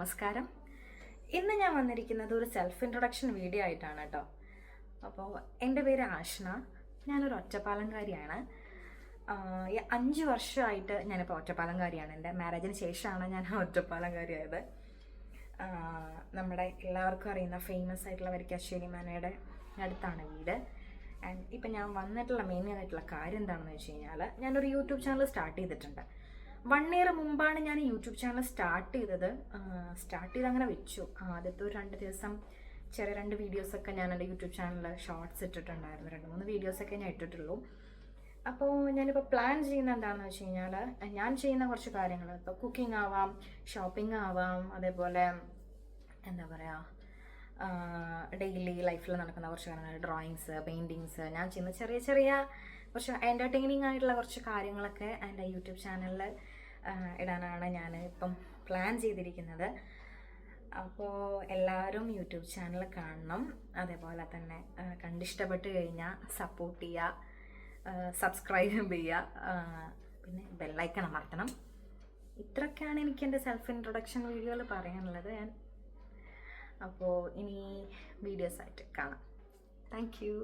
നമസ്കാരം. ഇന്ന് ഞാൻ വന്നിരിക്കുന്നത് ഒരു സെൽഫ് ഇൻട്രൊഡക്ഷൻ വീഡിയോ ആയിട്ടാണ് കേട്ടോ. അപ്പോൾ എൻ്റെ പേര് ആഷ്ന, ഞാനൊരു ഒറ്റപ്പാലംകാരിയാണ്. 5 വർഷമായിട്ട് ഞാനിപ്പോൾ ഒറ്റപ്പാലംകാരിയാണ്. എൻ്റെ മാരേജിന് ശേഷമാണ് ഞാൻ ഒറ്റപ്പാലംകാരിയായത്. നമ്മുടെ എല്ലാവർക്കും അറിയുന്ന ഫേമസ് ആയിട്ടുള്ള വരിക്കാശ്ശേരി മനയുടെ അടുത്താണ് വീട്. ആൻഡ് ഇപ്പം ഞാൻ വന്നിട്ടുള്ള മെയിൻ ആയിട്ടുള്ള കാര്യം എന്താണെന്ന് വെച്ച് കഴിഞ്ഞാൽ, ഞാനൊരു യൂട്യൂബ് ചാനൽ സ്റ്റാർട്ട് ചെയ്തിട്ടുണ്ട്. 1 ഇയർ മുമ്പാണ് ഞാൻ യൂട്യൂബ് ചാനൽ സ്റ്റാർട്ട് ചെയ്ത് അങ്ങനെ വെച്ചു. ആദ്യത്തെ ഒരു 2 ദിവസം ചെറിയ 2 വീഡിയോസൊക്കെ ഞാൻ എൻ്റെ യൂട്യൂബ് ചാനലിൽ ഷോർട്സ് ഇട്ടിട്ടുണ്ടായിരുന്നു. 2-3 വീഡിയോസൊക്കെ ഞാൻ ഇട്ടിട്ടുള്ളൂ. അപ്പോൾ ഞാനിപ്പോൾ പ്ലാൻ ചെയ്യുന്ന എന്താണെന്ന് വെച്ച് കഴിഞ്ഞാൽ, ഞാൻ ചെയ്യുന്ന കുറച്ച് കാര്യങ്ങൾ, ഇപ്പോൾ കുക്കിംഗ് ആവാം, ഷോപ്പിംഗ് ആവാം, അതേപോലെ എന്താ പറയുക, ഡെയിലി ലൈഫിൽ നടക്കുന്ന കുറച്ച് കാര്യങ്ങൾ, ഡ്രോയിങ്സ്, പെയിൻറ്റിങ്സ്, ഞാൻ ചെയ്യുന്ന ചെറിയ ചെറിയ കുറച്ച് എൻ്റർടൈനിങ് ആയിട്ടുള്ള കുറച്ച് കാര്യങ്ങളൊക്കെ എൻ്റെ യൂട്യൂബ് ചാനലിൽ ഇടാനാണ് ഞാൻ ഇപ്പം പ്ലാൻ ചെയ്തിരിക്കുന്നത്. അപ്പോൾ എല്ലാവരും യൂട്യൂബ് ചാനൽ കാണണം. അതേപോലെ തന്നെ കണ്ടിഷ്ടപ്പെട്ട് കഴിഞ്ഞാൽ സപ്പോർട്ട് ചെയ്യുക, സബ്സ്ക്രൈബ് ചെയ്യുക, പിന്നെ ബെല്ലൈക്കൺ അമർത്തണം. ഇത്രയൊക്കെയാണ് എനിക്ക് എൻ്റെ സെൽഫ് ഇൻട്രൊഡക്ഷൻ വീഡിയോയിൽ പറയാനുള്ളത്. അപ്പോൾ ഇനി വീഡിയോസായിട്ട് കാണാം. Thank you.